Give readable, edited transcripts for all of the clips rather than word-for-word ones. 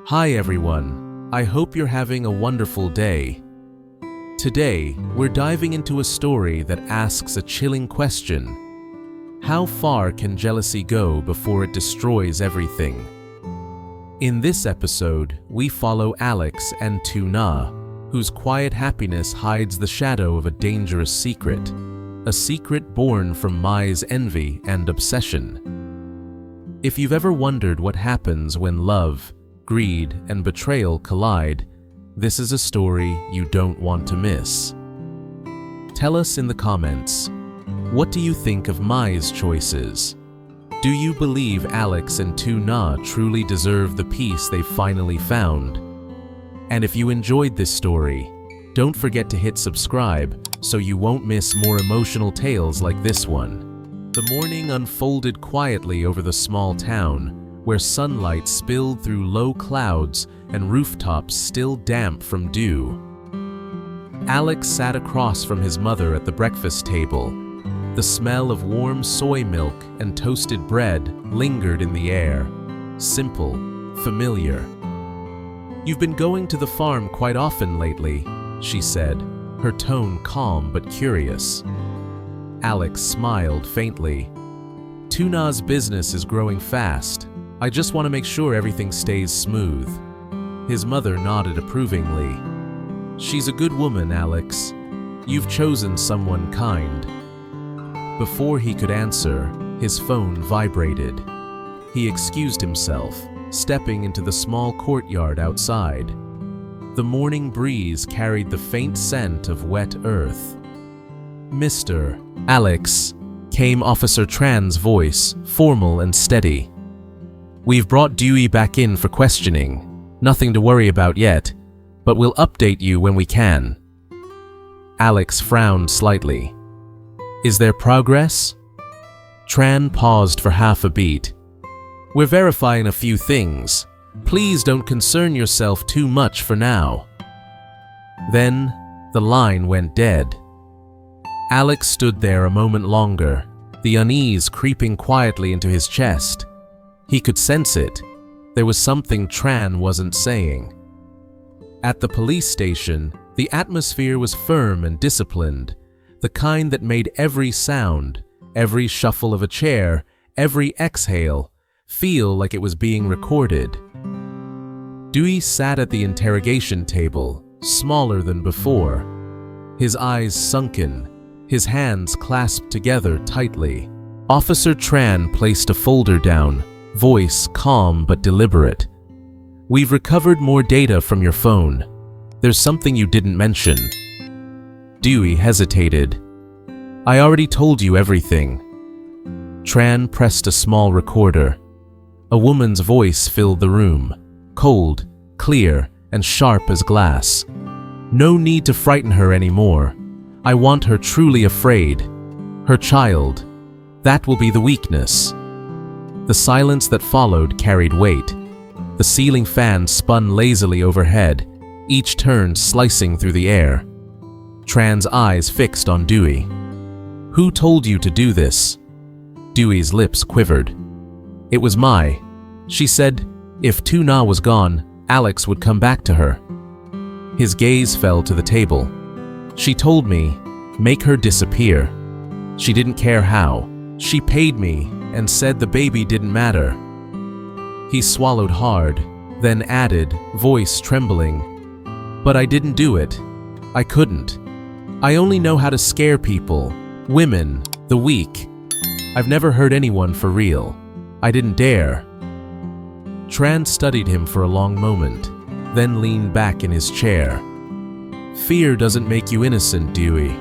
Hi everyone, I hope you're having a wonderful day. Today, we're diving into a story that asks a chilling question. How far can jealousy go before it destroys everything? In this episode, we follow Alex and Lytuna, whose quiet happiness hides the shadow of a dangerous secret. A secret born from Mai's envy and obsession. If you've ever wondered what happens when love, greed, and betrayal collide, this is a story you don't want to miss. Tell us in the comments, what do you think of Mai's choices? Do you believe Alex and Lytuna truly deserve the peace they've finally found? And if you enjoyed this story, don't forget to hit subscribe so you won't miss more emotional tales like this one. The morning unfolded quietly over the small town, where sunlight spilled through low clouds and rooftops still damp from dew. Alex sat across from his mother at the breakfast table. The smell of warm soy milk and toasted bread lingered in the air. Simple, familiar. "You've been going to the farm quite often lately," she said, her tone calm but curious. Alex smiled faintly. "Lytuna's business is growing fast. I just want to make sure everything stays smooth." His mother nodded approvingly. "She's a good woman, Alex. You've chosen someone kind." Before he could answer, his phone vibrated. He excused himself, stepping into the small courtyard outside. The morning breeze carried the faint scent of wet earth. "Mr. Alex," came Officer Tran's voice, formal and steady. "We've brought Dewey back in for questioning. Nothing to worry about yet, but we'll update you when we can." Alex frowned slightly. "Is there progress?" Tran paused for half a beat. "We're verifying a few things. Please don't concern yourself too much for now." Then, the line went dead. Alex stood there a moment longer, the unease creeping quietly into his chest. He could sense it. There was something Tran wasn't saying. At the police station, the atmosphere was firm and disciplined, the kind that made every sound, every shuffle of a chair, every exhale, feel like it was being recorded. Dewey sat at the interrogation table, smaller than before, his eyes sunken, his hands clasped together tightly. Officer Tran placed a folder down, voice calm but deliberate. "We've recovered more data from your phone. There's something you didn't mention." Dewey hesitated. "I already told you everything." Tran pressed a small recorder. A woman's voice filled the room, cold, clear, and sharp as glass. "No need to frighten her anymore. I want her truly afraid. Her child. That will be the weakness." The silence that followed carried weight. The ceiling fan spun lazily overhead, each turn slicing through the air. Tran's eyes fixed on Dewey. "Who told you to do this?" Dewey's lips quivered. "It was Mai. She said if Lytuna was gone, Alex would come back to her." His gaze fell to the table. "She told me, make her disappear. She didn't care how. She paid me and said the baby didn't matter." He swallowed hard, then added, voice trembling, "But I didn't do it. I couldn't. I only know how to scare people, women, the weak. I've never hurt anyone for real. I didn't dare." Tran studied him for a long moment, then leaned back in his chair. "Fear doesn't make you innocent, Dewey.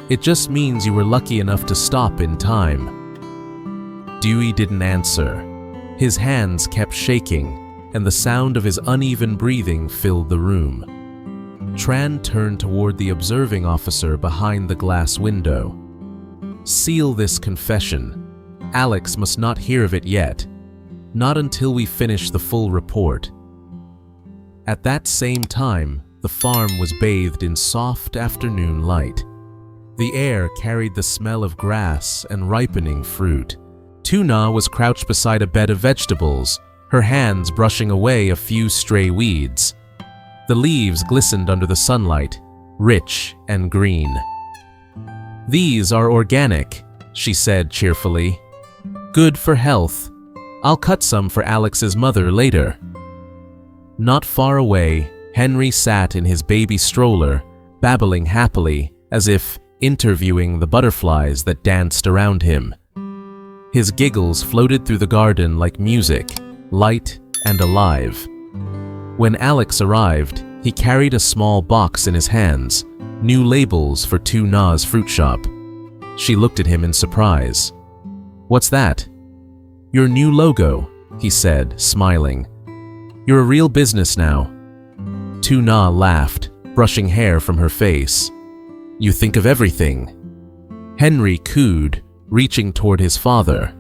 It just means you were lucky enough to stop in time." Dewey didn't answer. His hands kept shaking, and the sound of his uneven breathing filled the room. Tran turned toward the observing officer behind the glass window. "Seal this confession. Alex must not hear of it yet. Not until we finish the full report." At that same time, the farm was bathed in soft afternoon light. The air carried the smell of grass and ripening fruit. Lytuna was crouched beside a bed of vegetables, her hands brushing away a few stray weeds. The leaves glistened under the sunlight, rich and green. "These are organic," she said cheerfully. "Good for health. I'll cut some for Alex's mother later." Not far away, Henry sat in his baby stroller, babbling happily as if interviewing the butterflies that danced around him. His giggles floated through the garden like music, light and alive. When Alex arrived, he carried a small box in his hands, new labels for Lytuna's fruit shop. She looked at him in surprise. "What's that?" "Your new logo," he said, smiling. "You're a real business now." Lytuna laughed, brushing hair from her face. "You think of everything." Henry cooed, reaching toward his father.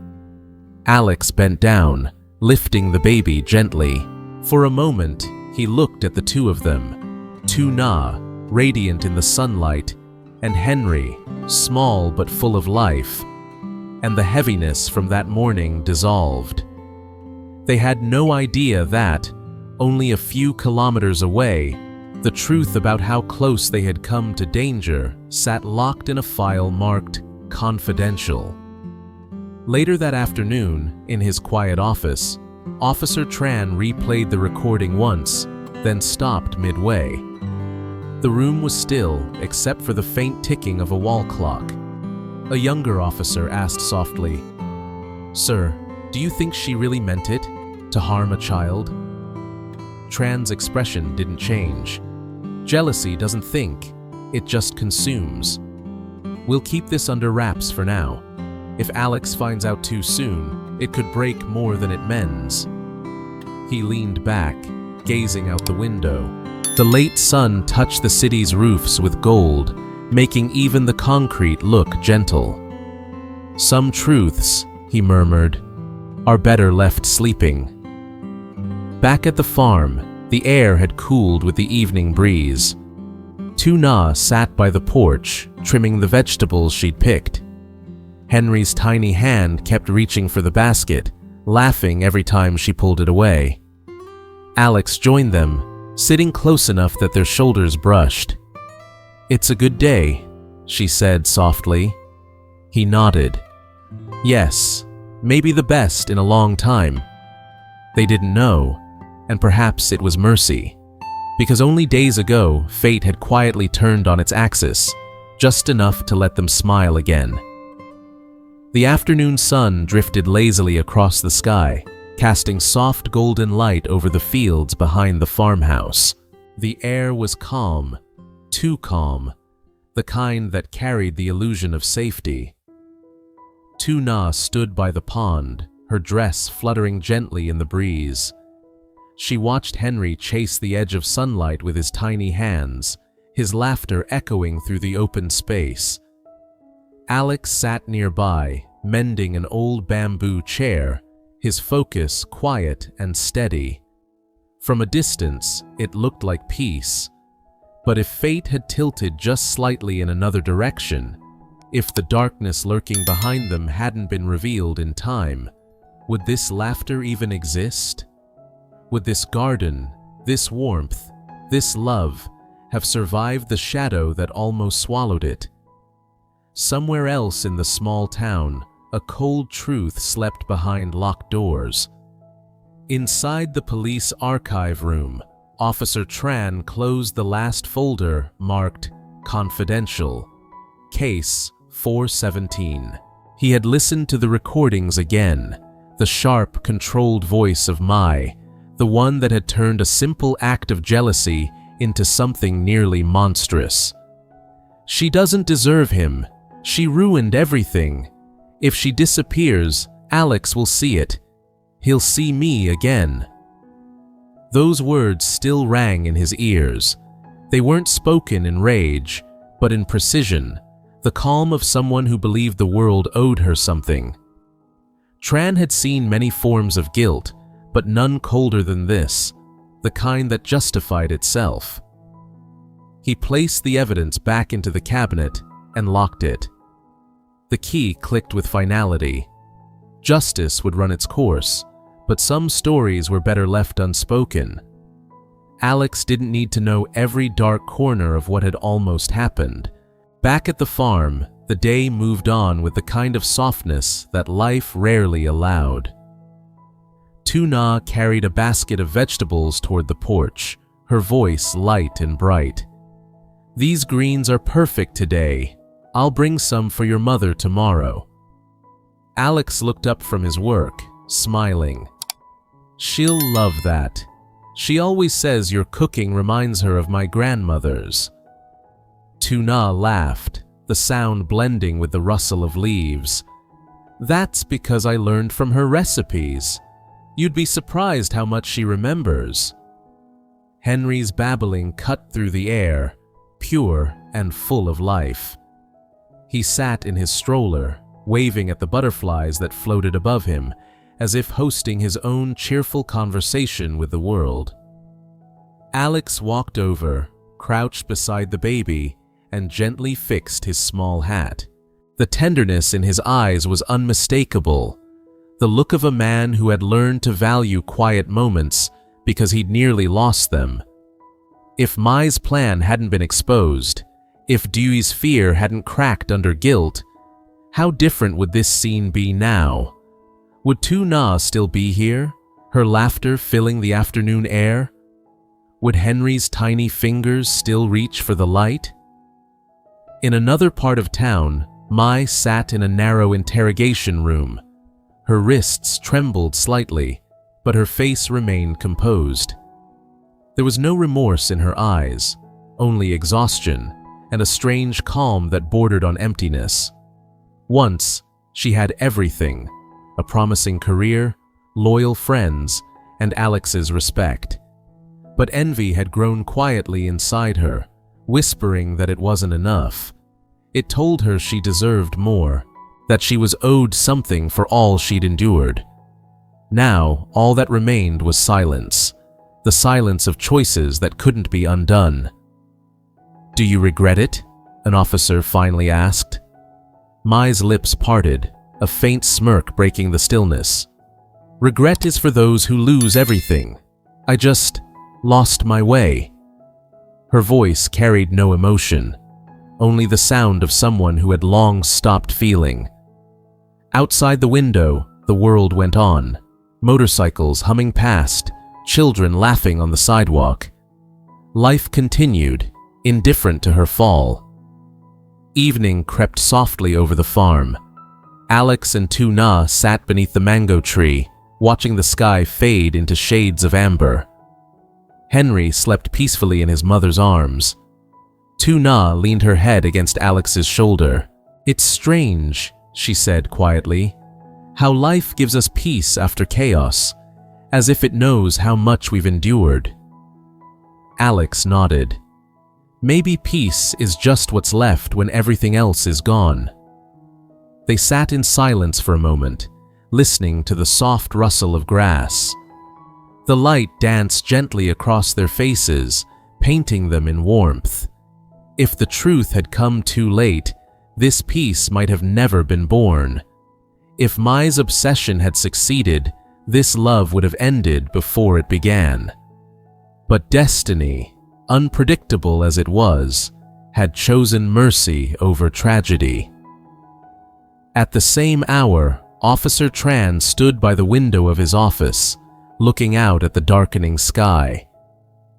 Alex bent down, lifting the baby gently. For a moment, he looked at the two of them, Lytuna, radiant in the sunlight, and Henry, small but full of life, and the heaviness from that morning dissolved. They had no idea that, only a few kilometers away, the truth about how close they had come to danger sat locked in a file marked "Confidential." Later that afternoon, in his quiet office, Officer Tran replayed the recording once, then stopped midway. The room was still, except for the faint ticking of a wall clock. A younger officer asked softly, "Sir, do you think she really meant it, to harm a child?" Tran's expression didn't change. Jealousy doesn't think, it just consumes. "We'll keep this under wraps for now. If Alex finds out too soon, it could break more than it mends." He leaned back, gazing out the window. The late sun touched the city's roofs with gold, making even the concrete look gentle. "Some truths," he murmured, "are better left sleeping." Back at the farm, the air had cooled with the evening breeze. Lytuna sat by the porch, trimming the vegetables she'd picked. Henry's tiny hand kept reaching for the basket, laughing every time she pulled it away. Alex joined them, sitting close enough that their shoulders brushed. "It's a good day," she said softly. He nodded. "Yes, maybe the best in a long time." They didn't know, and perhaps it was mercy, because only days ago fate had quietly turned on its axis, just enough to let them smile again. The afternoon sun drifted lazily across the sky, casting soft golden light over the fields behind the farmhouse. The air was calm, too calm, the kind that carried the illusion of safety. Lytuna stood by the pond, her dress fluttering gently in the breeze. She watched Henry chase the edge of sunlight with his tiny hands, his laughter echoing through the open space. Alex sat nearby, mending an old bamboo chair, his focus quiet and steady. From a distance, it looked like peace. But if fate had tilted just slightly in another direction, if the darkness lurking behind them hadn't been revealed in time, would this laughter even exist? Would this garden, this warmth, this love have survived the shadow that almost swallowed it? Somewhere else in the small town, a cold truth slept behind locked doors. Inside the police archive room, Officer Tran closed the last folder marked "Confidential." Case 417. He had listened to the recordings again, the sharp, controlled voice of Mai, the one that had turned a simple act of jealousy into something nearly monstrous. "She doesn't deserve him. She ruined everything. If she disappears, Alex will see it. He'll see me again." Those words still rang in his ears. They weren't spoken in rage, but in precision, the calm of someone who believed the world owed her something. Tran had seen many forms of guilt, but none colder than this, the kind that justified itself. He placed the evidence back into the cabinet and locked it. The key clicked with finality. Justice would run its course, but some stories were better left unspoken. Alex didn't need to know every dark corner of what had almost happened. Back at the farm, the day moved on with the kind of softness that life rarely allowed. Lytuna carried a basket of vegetables toward the porch, her voice light and bright. "These greens are perfect today. I'll bring some for your mother tomorrow." Alex looked up from his work, smiling. "She'll love that. She always says your cooking reminds her of my grandmother's." Lytuna laughed, the sound blending with the rustle of leaves. "That's because I learned from her recipes. You'd be surprised how much she remembers." Henry's babbling cut through the air, pure and full of life. He sat in his stroller, waving at the butterflies that floated above him, as if hosting his own cheerful conversation with the world. Alex walked over, crouched beside the baby, and gently fixed his small hat. The tenderness in his eyes was unmistakable, the look of a man who had learned to value quiet moments because he'd nearly lost them. If Mai's plan hadn't been exposed, if Dewey's fear hadn't cracked under guilt, how different would this scene be now? Would Lytuna still be here, her laughter filling the afternoon air? Would Henry's tiny fingers still reach for the light? In another part of town, Mai sat in a narrow interrogation room. Her wrists trembled slightly, but her face remained composed. There was no remorse in her eyes, only exhaustion and a strange calm that bordered on emptiness. Once, she had everything: a promising career, loyal friends, and Alex's respect. But envy had grown quietly inside her, whispering that it wasn't enough. It told her she deserved more, that she was owed something for all she'd endured. Now, all that remained was silence, the silence of choices that couldn't be undone. "Do you regret it?" an officer finally asked. Mai's lips parted, a faint smirk breaking the stillness. "Regret is for those who lose everything. I just lost my way." Her voice carried no emotion, only the sound of someone who had long stopped feeling. Outside the window, the world went on, motorcycles humming past, children laughing on the sidewalk. Life continued, indifferent to her fall. Evening crept softly over the farm. Alex and Lytuna sat beneath the mango tree, watching the sky fade into shades of amber. Henry slept peacefully in his mother's arms. Lytuna leaned her head against Alex's shoulder. "It's strange," she said quietly, "how life gives us peace after chaos, as if it knows how much we've endured." Alex nodded. Maybe peace is just what's left when everything else is gone. They sat in silence for a moment, listening to the soft rustle of grass. The light danced gently across their faces, painting them in warmth. If the truth had come too late, this peace might have never been born. If Mai's obsession had succeeded, this love would have ended before it began. But destiny, unpredictable as it was, had chosen mercy over tragedy. At the same hour, Officer Tran stood by the window of his office, looking out at the darkening sky.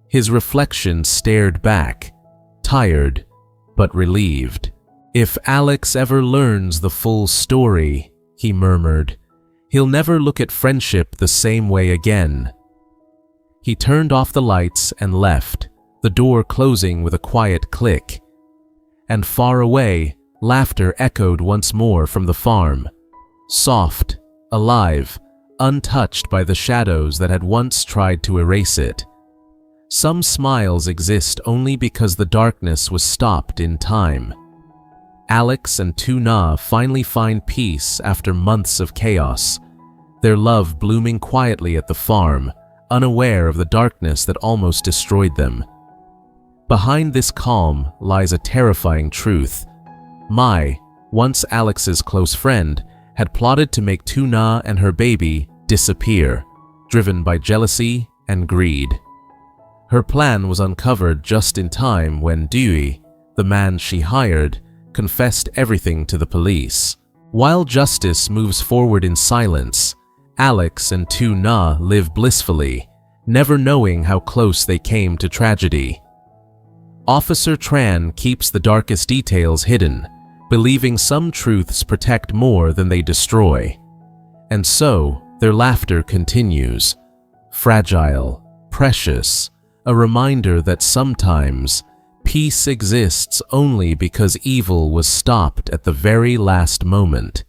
His reflection stared back, tired but relieved. "If Alex ever learns the full story," he murmured, "he'll never look at friendship the same way again." He turned off the lights and left, the door closing with a quiet click. And far away, laughter echoed once more from the farm, soft, alive, untouched by the shadows that had once tried to erase it. Some smiles exist only because the darkness was stopped in time. Alex and Lytuna finally find peace after months of chaos, their love blooming quietly at the farm, unaware of the darkness that almost destroyed them. Behind this calm lies a terrifying truth. Mai, once Alex's close friend, had plotted to make Lytuna and her baby disappear, driven by jealousy and greed. Her plan was uncovered just in time when Dewey, the man she hired, confessed everything to the police. While justice moves forward in silence, Alex and Tu Na live blissfully, never knowing how close they came to tragedy. Officer Tran keeps the darkest details hidden, believing some truths protect more than they destroy. And so, their laughter continues, fragile, precious, a reminder that sometimes peace exists only because evil was stopped at the very last moment.